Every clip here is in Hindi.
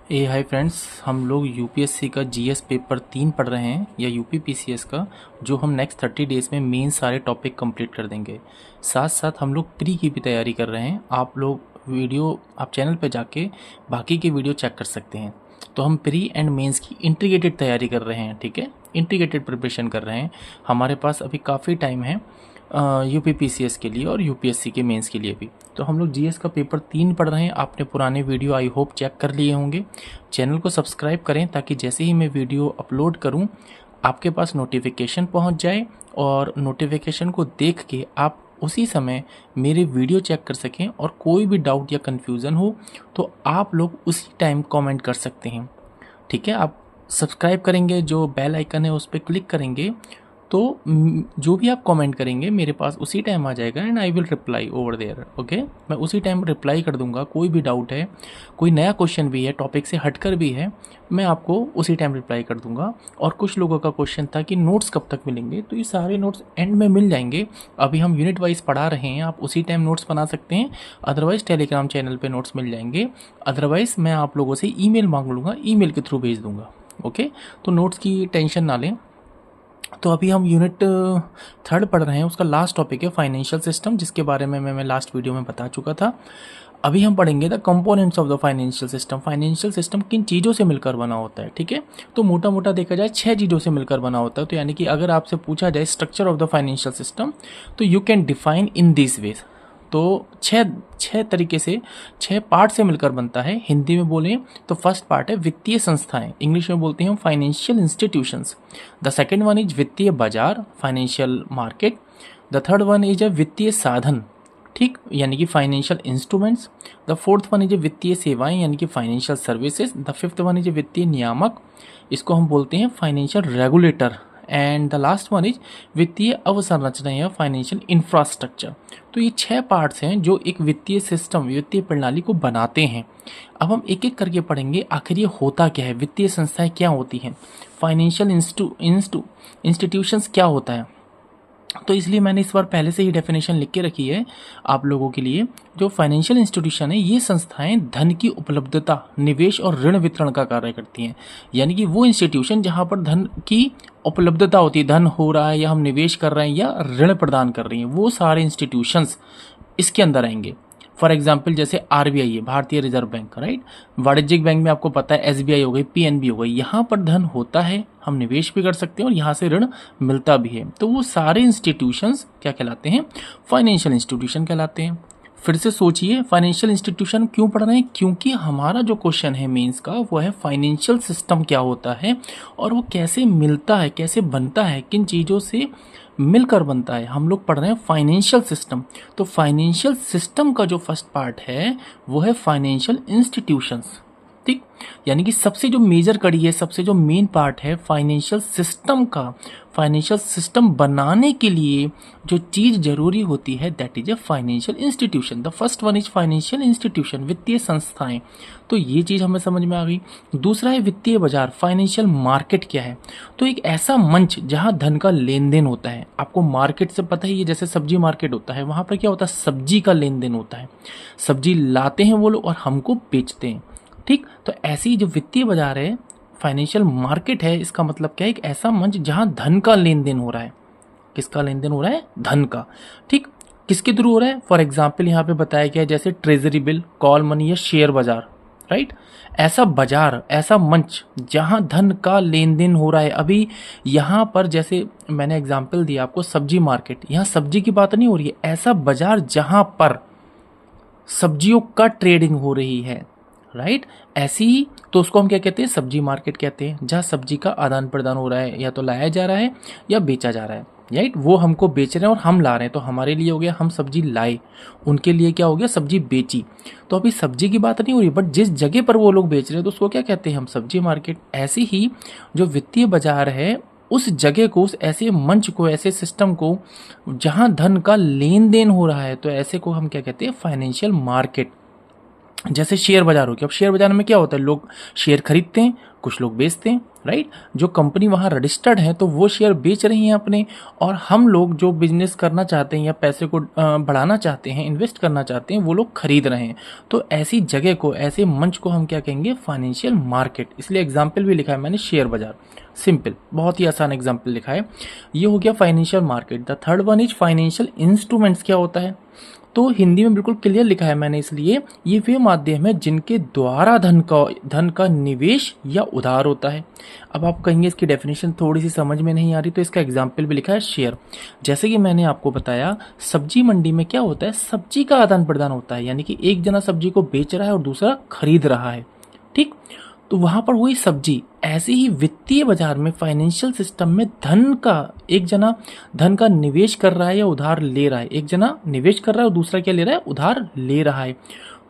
हाय फ्रेंड्स, हम लोग यूपीएससी का जीएस पेपर 3 पढ़ रहे हैं या यूपी पीसीएस का, जो हम नेक्स्ट 30 डेज़ में मेन सारे टॉपिक कंप्लीट कर देंगे। साथ साथ हम लोग प्री की भी तैयारी कर रहे हैं। आप चैनल पे जाके बाकी के वीडियो चेक कर सकते हैं। तो हम प्री एंड मेंस की इंटीग्रेटेड तैयारी कर रहे हैं, ठीक है, इंटीग्रेटेड प्रिपरेशन कर रहे हैं। हमारे पास अभी काफ़ी टाइम है यूपी पीसीएस के लिए और यूपीएससी के मेंस के लिए भी। तो हम लोग जीएस का पेपर 3 पढ़ रहे हैं। आपने पुराने वीडियो आई होप चेक कर लिए होंगे। चैनल को सब्सक्राइब करें ताकि जैसे ही मैं वीडियो अपलोड करूं आपके पास नोटिफिकेशन पहुंच जाए और नोटिफिकेशन को देख के आप उसी समय मेरे वीडियो चेक कर सकें, और कोई भी डाउट या कन्फ्यूज़न हो तो आप लोग उसी टाइम कमेंट कर सकते हैं, ठीक है। आप सब्सक्राइब करेंगे, जो बेल आइकन है उस पर क्लिक करेंगे तो जो भी आप कमेंट करेंगे मेरे पास उसी टाइम आ जाएगा and I will reply over there, okay. मैं उसी टाइम रिप्लाई कर दूंगा। कोई भी डाउट है, कोई नया क्वेश्चन भी है, टॉपिक से हटकर भी है, मैं आपको उसी टाइम रिप्लाई कर दूंगा। और कुछ लोगों का क्वेश्चन था कि नोट्स कब तक मिलेंगे, तो ये सारे नोट्स एंड में मिल जाएंगे। अभी हम यूनिट वाइज पढ़ा रहे हैं, आप उसी टाइम नोट्स बना सकते हैं। अदरवाइज टेलीग्राम चैनल पर नोट्स मिल जाएंगे। अदरवाइज मैं आप लोगों से ईमेल मांग लूँगा, ईमेल के थ्रू भेज दूँगा, ओके। तो नोट्स की टेंशन ना लें। तो अभी हम यूनिट 3 पढ़ रहे हैं, उसका लास्ट टॉपिक है फाइनेंशियल सिस्टम, जिसके बारे में मैं लास्ट वीडियो में बता चुका था। अभी हम पढ़ेंगे the components of the financial system. Financial system किन चीज़ों से मिलकर बना होता है, ठीक है। तो मोटा मोटा देखा जाए 6 चीज़ों से मिलकर बना होता है। तो यानी कि अगर आपसे पूछा जाए structure of the financial system, तो you can define in this ways. तो छः तरीके से 6 पार्ट से मिलकर बनता है। हिंदी में बोलें तो फर्स्ट पार्ट है वित्तीय संस्थाएं, इंग्लिश में बोलते हैं हम financial institutions. The second one is वित्तीय बाजार, financial market. The third one is a वित्तीय साधन, ठीक, यानी कि financial instruments. The fourth one is वित्तीय सेवाएं, यानी कि financial services. The fifth one is वित्तीय नियामक, इसको हम बोलते हैं financial regulator. And the last one is वित्तीय अवसंरचना या फाइनेंशियल इंफ्रास्ट्रक्चर। तो ये 6 पार्ट्स हैं जो एक वित्तीय सिस्टम, वित्तीय प्रणाली को बनाते हैं। अब हम एक एक करके पढ़ेंगे आखिर ये होता क्या है, वित्तीय संस्थाएं क्या होती हैं, फाइनेंशियल इंस्टीट्यूशंस क्या होता है। तो इसलिए मैंने इस बार पहले से ही डेफिनेशन लिख के रखी है आप लोगों के लिए। जो फाइनेंशियल इंस्टीट्यूशन है, ये संस्थाएं धन की उपलब्धता, निवेश और ऋण वितरण का कार्य करती हैं। यानी कि वो इंस्टीट्यूशन जहां पर धन की उपलब्धता होती है, धन हो रहा है या हम निवेश कर रहे हैं या ऋण प्रदान कर रही हैं, वो सारे इंस्टीट्यूशंस इसके अंदर आएंगे। फॉर एग्जाम्पल जैसे आरबीआई है, भारतीय रिजर्व बैंक, राइट। वाणिज्यिक बैंक में आपको पता है एसबीआई हो गई, पीएनबी हो गई। यहाँ पर धन होता है, हम निवेश भी कर सकते हैं और यहाँ से ऋण मिलता भी है। तो वो सारे इंस्टीट्यूशंस क्या कहलाते हैं, फाइनेंशियल इंस्टीट्यूशन कहलाते हैं। फिर से सोचिए, फाइनेंशियल इंस्टीट्यूशन क्यों पढ़ रहे हैं, क्योंकि हमारा जो क्वेश्चन है मेंस का वो है फाइनेंशियल सिस्टम क्या होता है और वो कैसे मिलता है, कैसे बनता है, किन चीज़ों से मिलकर बनता है। हम लोग पढ़ रहे हैं फाइनेंशियल सिस्टम। तो फाइनेंशियल सिस्टम का जो फर्स्ट पार्ट है वो है फाइनेंशियल इंस्टीट्यूशंस, ठीक। यानी कि सबसे जो मेजर कड़ी है, सबसे जो मेन पार्ट है फाइनेंशियल सिस्टम का, फाइनेंशियल सिस्टम बनाने के लिए जो चीज़ जरूरी होती है that is a financial institution. The first one is financial institution, वित्तीय संस्थाएं। तो ये चीज़ हमें समझ में आ गई। दूसरा है वित्तीय बाजार, फाइनेंशियल मार्केट क्या है, तो एक ऐसा मंच जहां धन का लेन देन होता है। आपको मार्केट से पता ही है, जैसे सब्जी मार्केट होता है, वहां पर क्या होता है, सब्जी का लेन देन होता है। सब्जी लाते हैं वो लोग और हमको बेचते हैं, ठीक। तो ऐसी जो वित्तीय बाजार है, फाइनेंशियल मार्केट है, इसका मतलब क्या है, एक ऐसा मंच जहां धन का लेन देन हो रहा है। किसका लेन देन हो रहा है, धन का, ठीक। किसके थ्रू हो रहा है, फॉर एग्जाम्पल यहाँ पे बताया गया है जैसे ट्रेजरी बिल, कॉल मनी या शेयर बाजार, राइट। ऐसा बाजार, ऐसा मंच जहां धन का लेन देन हो रहा है। अभी यहाँ पर जैसे मैंने एग्जाम्पल दिया आपको सब्जी मार्केट, यहाँ सब्जी की बात नहीं हो रही है, ऐसा बाजार जहां पर सब्जियों का ट्रेडिंग हो रही है, राइट। ऐसी ही तो उसको हम क्या कहते हैं, सब्जी मार्केट कहते हैं, जहाँ सब्जी का आदान प्रदान हो रहा है, या तो लाया जा रहा है या बेचा जा रहा है, राइट। वो हमको बेच रहे हैं और हम ला रहे हैं, तो हमारे लिए हो गया हम सब्जी लाए, उनके लिए क्या हो गया, सब्जी बेची। तो अभी सब्जी की बात नहीं हो रही, बट जिस जगह पर वो लोग बेच रहे हैं तो उसको क्या कहते हैं हम, सब्जी मार्केट। ऐसे ही जो वित्तीय बाजार है, उस जगह को, उस ऐसे मंच को, ऐसे सिस्टम को जहां धन का लेन देन हो रहा है, तो ऐसे को हम क्या कहते हैं, फाइनेंशियल मार्केट। जैसे शेयर बाजार हो गया। अब शेयर बाजार में क्या होता है, लोग शेयर खरीदते हैं कुछ लोग बेचते हैं, राइट। जो कंपनी वहाँ रजिस्टर्ड है तो वो शेयर बेच रही हैं अपने, और हम लोग जो बिजनेस करना चाहते हैं या पैसे को बढ़ाना चाहते हैं, इन्वेस्ट करना चाहते हैं, वो लोग खरीद रहे हैं। तो ऐसी जगह को, ऐसे मंच को हम क्या कहेंगे? Financial market. इसलिए एग्जाम्पल भी लिखा है मैंने, शेयर बाजार। सिंपल, बहुत ही आसान एग्जाम्पल लिखा है। ये हो गया financial market. The third one is financial instruments. क्या होता है? तो हिंदी में बिल्कुल क्लियर लिखा है मैंने, इसलिए ये वे माध्यम है जिनके द्वारा धन का निवेश या उधार होता है। अब आप कहेंगे इसकी डेफिनेशन थोड़ी सी समझ में नहीं आ रही, तो इसका एग्जाम्पल भी लिखा है, शेयर। जैसे कि मैंने आपको बताया, सब्जी मंडी में क्या होता है? सब्जी का आदान प्रदान होता है, यानी कि एक जना सब्जी को बेच रहा है और दूसरा खरीद रहा है, ठीक। तो वहां पर वही सब्जी, ऐसे ही वित्तीय बाजार में, फाइनेंशियल सिस्टम में धन का, एक जना धन का निवेश कर रहा है या उधार ले रहा है। एक जना निवेश कर रहा है और दूसरा क्या ले रहा है? उधार ले रहा है।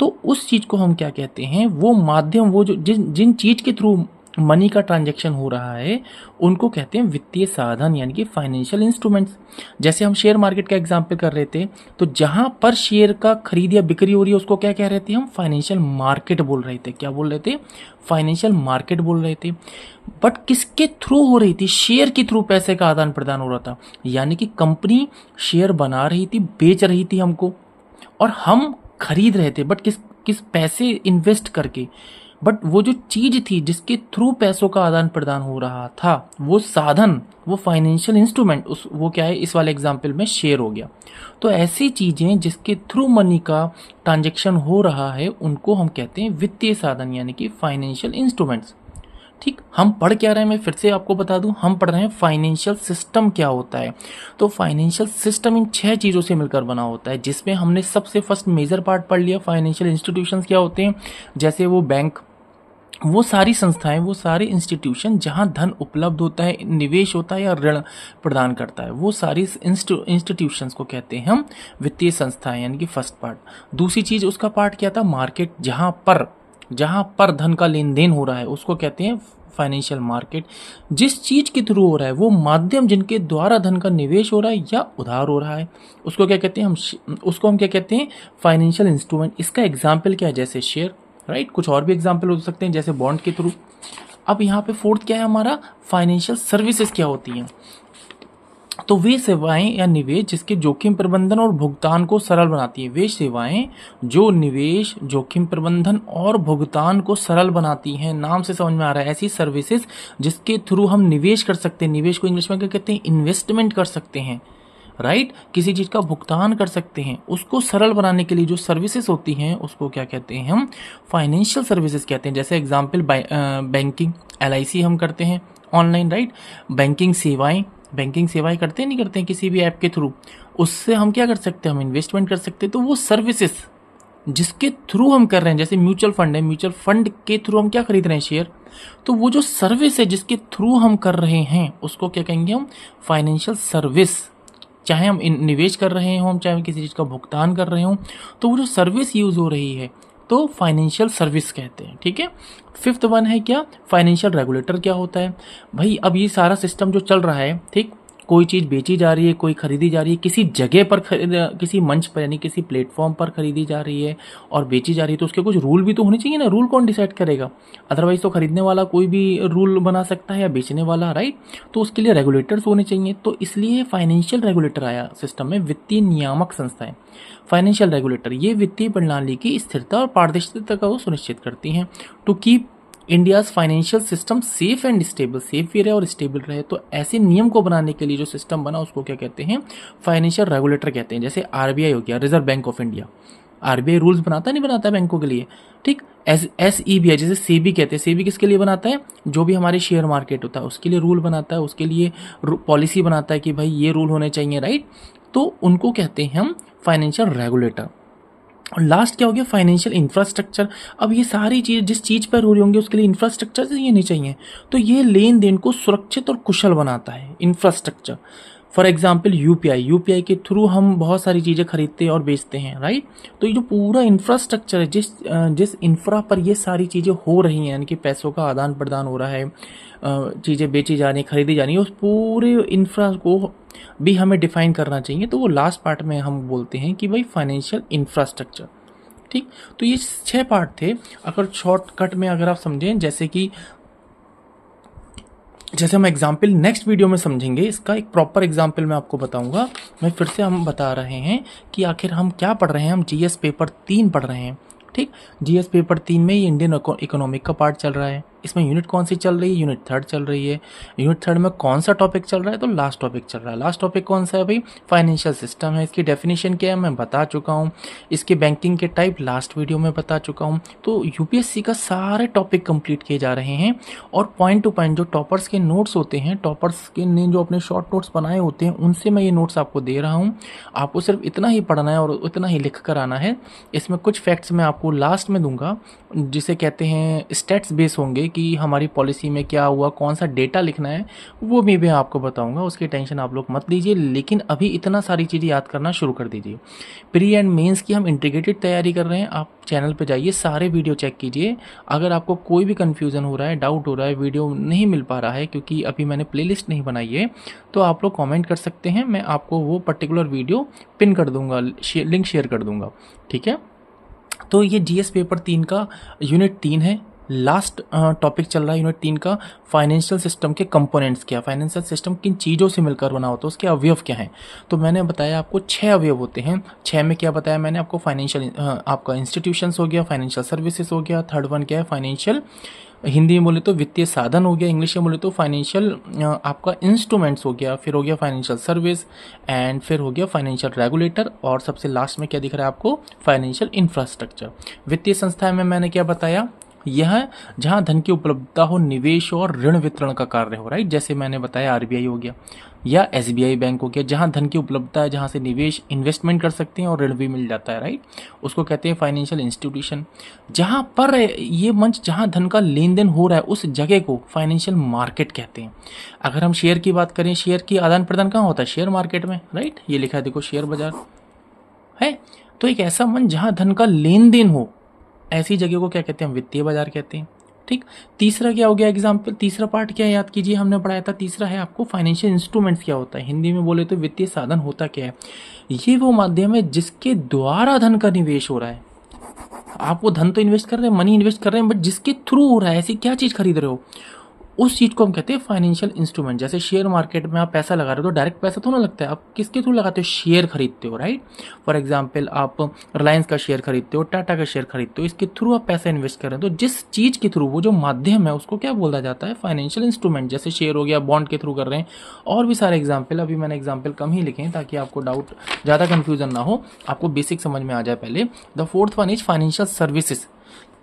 तो उस चीज को हम क्या कहते हैं? वो माध्यम, वो जो जिन चीज के थ्रू मनी का ट्रांजैक्शन हो रहा है, उनको कहते हैं वित्तीय साधन, यानी कि फाइनेंशियल इंस्ट्रूमेंट्स। जैसे हम शेयर मार्केट का एग्जांपल कर रहे थे, तो जहां पर शेयर का खरीद या बिक्री हो रही है उसको क्या कह रहे थे हम? फाइनेंशियल मार्केट बोल रहे थे। क्या बोल रहे थे? फाइनेंशियल मार्केट बोल रहे थे। बट किसके थ्रू हो रही थी? शेयर के थ्रू पैसे का आदान प्रदान हो रहा था, यानी कि कंपनी शेयर बना रही थी, बेच रही थी हमको, और हम खरीद रहे थे, बट किस पैसे इन्वेस्ट करके। बट वो जो चीज थी जिसके थ्रू पैसों का आदान प्रदान हो रहा था, वो साधन, वो फाइनेंशियल इंस्ट्रूमेंट, वो क्या है? इस वाले एग्जाम्पल में शेयर हो गया। तो ऐसी चीजें जिसके थ्रू मनी का ट्रांजैक्शन हो रहा है, उनको हम कहते हैं वित्तीय साधन, यानी कि फाइनेंशियल इंस्ट्रूमेंट्स, ठीक। हम पढ़ क्या रहे हैं? मैं फिर से आपको बता दूं, हम पढ़ रहे हैं फाइनेंशियल सिस्टम क्या होता है। तो फाइनेंशियल सिस्टम इन 6 चीजों से मिलकर बना होता है, जिसमें हमने सबसे फर्स्ट मेजर पार्ट पढ़ लिया, फाइनेंशियल इंस्टीट्यूशंस क्या होते हैं। जैसे वो बैंक, वो सारी संस्थाएं, वो सारे इंस्टीट्यूशन जहां धन उपलब्ध होता है, निवेश होता है या ऋण प्रदान करता है, वो सारी इंस्टीट्यूशंस को कहते हैं हम वित्तीय संस्थाएं, यानी कि फर्स्ट पार्ट। दूसरी चीज, उसका पार्ट क्या था? मार्केट, जहां पर धन का लेन देन हो रहा है, उसको कहते हैं फाइनेंशियल मार्केट। जिस चीज के थ्रू हो रहा है, वो माध्यम जिनके द्वारा धन का निवेश हो रहा है या उधार हो रहा है, उसको क्या कहते हैं? उसको हम क्या कहते हैं? Financial instrument. इसका एग्जाम्पल क्या है? जैसे शेयर, राइट। कुछ और भी एग्जाम्पल हो सकते हैं, जैसे बॉन्ड के थ्रू। अब यहाँ पे फोर्थ क्या है हमारा? फाइनेंशियल सर्विसेज क्या होती हैं? तो वे सेवाएं या निवेश जिसके जोखिम प्रबंधन और भुगतान को सरल बनाती है। वे सेवाएं जो निवेश, जोखिम प्रबंधन और भुगतान को सरल बनाती हैं। नाम से समझ में आ रहा है, ऐसी सर्विसेज जिसके थ्रू हम निवेश कर सकते हैं। निवेश को इंग्लिश में क्या कहते हैं? इन्वेस्टमेंट कर सकते हैं, राइट। किसी चीज का भुगतान कर सकते हैं, उसको सरल बनाने के लिए जो सर्विसेज होती हैं, उसको क्या कहते हैं हम? फाइनेंशियल सर्विसेज कहते हैं। जैसे एग्जांपल, बैंकिंग, LIC हम करते हैं ऑनलाइन, राइट। बैंकिंग सेवाएं करते हैं, नहीं करते हैं? किसी भी ऐप के थ्रू, उससे हम क्या कर सकते हैं? हम इन्वेस्टमेंट कर सकते हैं। तो वो सर्विसेज जिसके थ्रू हम कर रहे हैं, जैसे म्यूचुअल फंड है, म्यूचुअल फंड के थ्रू हम क्या खरीद रहे हैं? शेयर। तो वो जो सर्विस है जिसके थ्रू हम कर रहे हैं, उसको क्या कहेंगे हम? Financial service. चाहे हम निवेश कर रहे हों, चाहे हम किसी चीज़ का भुगतान कर रहे हों, तो वो जो सर्विस यूज हो रही है, तो फाइनेंशियल सर्विस कहते हैं, ठीक है। फिफ्थ वन है क्या? Financial regulator. क्या होता है भाई? अब ये सारा सिस्टम जो चल रहा है, ठीक, कोई चीज़ बेची जा रही है, कोई खरीदी जा रही है, किसी जगह पर किसी मंच पर, यानी किसी प्लेटफॉर्म पर खरीदी जा रही है और बेची जा रही है, तो उसके कुछ रूल भी तो होने चाहिए ना। रूल कौन डिसाइड करेगा? अदरवाइज तो खरीदने वाला कोई भी रूल बना सकता है या बेचने वाला, राइट। तो उसके लिए रेगुलेटर्स होने चाहिए। तो इसलिए फाइनेंशियल रेगुलेटर आया सिस्टम में, वित्तीय नियामक संस्थाएं। फाइनेंशियल रेगुलेटर ये वित्तीय प्रणाली की स्थिरता और पारदर्शिता को सुनिश्चित करती हैं, to keep India's financial system safe and stable. Safe भी रहे और स्टेबल रहे। तो ऐसे नियम को बनाने के लिए जो सिस्टम बना, उसको क्या कहते हैं? फाइनेंशियल रेगुलेटर कहते हैं। जैसे RBI हो गया, reserve bank of India. RBI rules बनाता नहीं बनाता बैंकों के लिए, ठीक। SEBI है, जैसे सेबी कहते हैं। सेबी किसके लिए बनाता है? जो भी हमारे शेयर मार्केट होता है उसके लिए रूल बनाता है, उसके लिए पॉलिसी बनाता है कि भाई ये रूल होने चाहिए, राइट। तो उनको कहते हैं हम फाइनेंशियल रेगुलेटर। और लास्ट क्या हो गया? Financial infrastructure. अब ये सारी चीज़ जिस चीज़ पर हो रही होंगी, उसके लिए इंफ्रास्ट्रक्चर चाहिए, नहीं चाहिए? तो ये लेन देन को सुरक्षित और कुशल बनाता है, इंफ्रास्ट्रक्चर। फॉर एग्जाम्पल यूपीआई के थ्रू हम बहुत सारी चीज़ें खरीदते हैं और बेचते हैं, राइट। तो ये जो पूरा इंफ्रास्ट्रक्चर है, जिस इंफ्रा पर ये सारी चीज़ें हो रही हैं, यानी कि पैसों का आदान प्रदान हो रहा है, चीज़ें बेची जा रही हैं, खरीदी जा रही हैं, उस पूरे इंफ्रा को भी हमें डिफाइन करना चाहिए। तो वो लास्ट पार्ट में हम बोलते हैं कि भाई फाइनेंशियल इंफ्रास्ट्रक्चर, ठीक। तो ये 6 पार्ट थे। अगर शॉर्टकट में अगर आप समझें, जैसे कि जैसे हम एग्जाम्पल नेक्स्ट वीडियो में समझेंगे, इसका एक प्रॉपर एग्जाम्पल मैं आपको बताऊंगा। मैं फिर से हम बता रहे हैं कि आखिर हम क्या पढ़ रहे हैं। हम जीएस पेपर 3 पढ़ रहे हैं। ठीक, जीएस पेपर 3 में ये इंडियन इकोनॉमिक का पार्ट चल रहा है। इसमें यूनिट कौन सी चल रही है? यूनिट 3 चल रही है। यूनिट 3 में कौन सा टॉपिक चल रहा है? तो लास्ट टॉपिक चल रहा है। लास्ट टॉपिक कौन सा है भाई? फाइनेंशियल सिस्टम है। इसकी डेफिनेशन क्या है मैं बता चुका हूँ। इसके बैंकिंग के टाइप लास्ट वीडियो में बता चुका हूँ। तो यूपीएससी का सारे टॉपिक कंप्लीट किए जा रहे हैं और पॉइंट टू पॉइंट जो टॉपर्स के नोट्स होते हैं, टॉपर्स के ने जो अपने शॉर्ट नोट्स बनाए होते हैं, उनसे मैं ये नोट्स आपको दे रहा हूँ। आपको सिर्फ इतना ही पढ़ना है और उतना ही लिख कर आना है। इसमें कुछ फैक्ट्स मैं आपको लास्ट में दूंगा जिसे कहते हैं स्टैट्स बेस होंगे कि हमारी पॉलिसी में क्या हुआ, कौन सा डेटा लिखना है, वो भी मैं आपको बताऊंगा। उसकी टेंशन आप लोग मत लीजिए, लेकिन अभी इतना सारी चीज़ें याद करना शुरू कर दीजिए। प्री एंड मेंस की हम इंटीग्रेटेड तैयारी कर रहे हैं। आप चैनल पे जाइए, सारे वीडियो चेक कीजिए। अगर आपको कोई भी कन्फ्यूज़न हो रहा है, डाउट हो रहा है, वीडियो नहीं मिल पा रहा है क्योंकि अभी मैंने प्लेलिस्ट नहीं बनाई है, तो आप लोग कमेंट कर सकते हैं। मैं आपको वो पर्टिकुलर वीडियो पिन कर दूंगा, लिंक शेयर कर दूंगा। ठीक है, तो ये जीएस पेपर 3 का यूनिट 3 है। लास्ट टॉपिक चल रहा है यूनिट 3 का। फाइनेंशियल सिस्टम के कंपोनेंट्स क्या, फाइनेंशियल सिस्टम किन चीज़ों से मिलकर बना होता है, उसके अवयव क्या हैं। तो मैंने बताया आपको 6 अवयव होते हैं। 6 में क्या बताया मैंने आपको? फाइनेंशियल आपका इंस्टीट्यूशंस हो गया, फाइनेंशियल सर्विसेज हो गया, थर्ड वन क्या है? फाइनेंशियल, हिंदी में बोले तो वित्तीय साधन हो गया, इंग्लिश में बोले तो फाइनेंशियल आपका इंस्ट्रूमेंट्स हो गया, फिर हो गया फाइनेंशियल सर्विस, एंड फिर हो गया फाइनेंशियल रेगुलेटर, और सबसे लास्ट में क्या दिख रहा है आपको? Financial infrastructure. वित्तीय संस्थाएं में मैंने क्या बताया? यह जहां धन की उपलब्धता हो, निवेश और ऋण वितरण का कार्य हो, राइट। जैसे मैंने बताया आरबीआई हो गया या एसबीआई बैंक हो गया, जहां धन की उपलब्धता है, जहां से निवेश इन्वेस्टमेंट कर सकते हैं और ऋण भी मिल जाता है, राइट। उसको कहते हैं फाइनेंशियल इंस्टीट्यूशन। जहां पर ये मंच जहां धन का लेन देन हो रहा है, उस जगह को फाइनेंशियल मार्केट कहते हैं। अगर हम शेयर की बात करें, शेयर की आदान प्रदान कहाँ होता है? शेयर मार्केट में, राइट। ये लिखा है देखो, शेयर बाजार है। तो एक ऐसा मंच जहां धन का लेन देन हो, ऐसी जगह को क्या कहते हैं? वित्तीय बाजार कहते हैं। ठीक, तीसरा क्या हो गया एग्जाम्पल? तीसरा पार्ट क्या है याद कीजिए, हमने पढ़ाया था। तीसरा है आपको फाइनेंशियल इंस्ट्रूमेंट्स क्या होता है। हिंदी में बोले तो वित्तीय साधन होता क्या है? ये वो माध्यम है जिसके द्वारा धन का निवेश हो रहा है। आप वो धन तो इन्वेस्ट कर रहे हैं, मनी इन्वेस्ट कर रहे हैं, बट जिसके थ्रू हो रहा है, ऐसी क्या चीज़ खरीद रहे हो, उस चीज़ को हम कहते हैं फाइनेंशियल इंस्ट्रूमेंट। जैसे शेयर मार्केट में आप पैसा लगा रहे हो तो डायरेक्ट पैसा तो ना लगता है, आप किसके थ्रू लगाते हो? शेयर खरीदते हो, राइट। फॉर एग्जांपल आप रिलायंस का शेयर खरीदते हो, टाटा का शेयर खरीदते हो, इसके थ्रू आप पैसा इन्वेस्ट कर रहे हो। तो जिस चीज़ के थ्रू, वो जो माध्यम है, उसको क्या बोला जाता है? Financial instrument. जैसे शेयर हो गया, बॉन्ड के थ्रू कर रहे हैं, और भी सारे एग्जाम्पल। अभी मैंने एग्जाम्पल कम ही लिखे हैं ताकि आपको डाउट ज़्यादा कन्फ्यूजन ना हो, आपको बेसिक समझ में आ जाए पहले। The fourth one is financial services.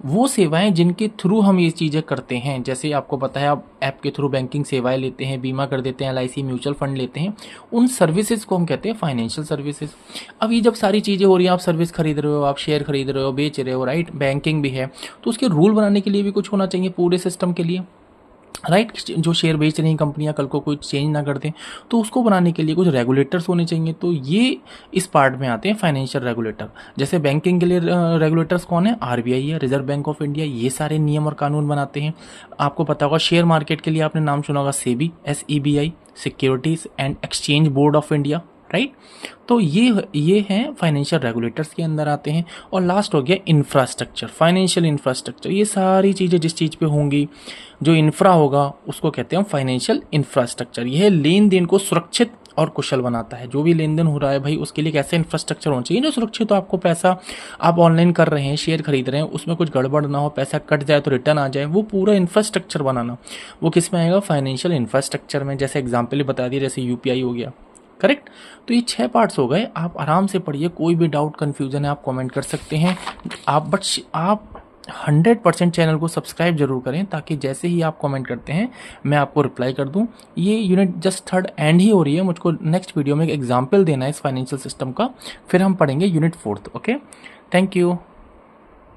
वो सेवाएं जिनके थ्रू हम ये चीज़ें करते हैं। जैसे आपको पता है, आप ऐप के थ्रू बैंकिंग सेवाएं लेते हैं, बीमा कर देते हैं, एलआईसी म्यूचुअल फंड लेते हैं, उन सर्विसेज को हम कहते हैं फाइनेंशियल सर्विसेज। अब ये जब सारी चीज़ें हो रही हैं, आप सर्विस खरीद रहे हो, आप शेयर खरीद रहे हो, बेच रहे हो, राइट, बैंकिंग भी है, तो उसके रूल बनाने के लिए भी कुछ होना चाहिए पूरे सिस्टम के लिए, राइट। जो शेयर बेच रही हैं कंपनियां, कल को कोई चेंज ना कर दें, तो उसको बनाने के लिए कुछ रेगुलेटर्स होने चाहिए। तो ये इस पार्ट में आते हैं फाइनेंशियल रेगुलेटर। जैसे बैंकिंग के लिए रेगुलेटर्स कौन है? आरबीआई है, रिजर्व बैंक ऑफ इंडिया। ये सारे नियम और कानून बनाते हैं। आपको पता होगा शेयर मार्केट के लिए आपने नाम सुना होगा SEBI, SEBI, securities and exchange board of India, right. तो ये हैं फाइनेंशियल रेगुलेटर्स के अंदर आते हैं। और लास्ट हो गया इंफ्रास्ट्रक्चर, फाइनेंशियल इंफ्रास्ट्रक्चर। ये सारी चीज़ें जिस चीज़ पे होंगी, जो इंफ्रा होगा, उसको कहते हैं फाइनेंशियल इंफ्रास्ट्रक्चर। यह लेन देन को सुरक्षित और कुशल बनाता है। जो भी लेन देन हो रहा है भाई, उसके लिए कैसे इंफ्रास्ट्रक्चर होना चाहिए जो सुरक्षित हो। आपको पैसा आप ऑनलाइन कर रहे हैं, शेयर खरीद रहे हैं, उसमें कुछ गड़बड़ ना हो, पैसा कट जाए तो रिटर्न आ जाए, वो पूरा इंफ्रास्ट्रक्चर बनाना, वो किस में आएगा? फाइनेंशियल इंफ्रास्ट्रक्चर में। जैसे एग्जाम्पल ही बता दिए, जैसे यूपीआई हो गया, करेक्ट। तो ये 6 पार्ट्स हो गए। आप आराम से पढ़िए, कोई भी डाउट कन्फ्यूजन है आप कमेंट कर सकते हैं। आप 100% चैनल को सब्सक्राइब जरूर करें, ताकि जैसे ही आप कमेंट करते हैं मैं आपको रिप्लाई कर दूं। ये unit just third and he हो रही है, मुझको नेक्स्ट वीडियो में एक एग्जाम्पल देना है इस फाइनेंशियल सिस्टम का, फिर हम पढ़ेंगे unit 4th। Okay, thank you.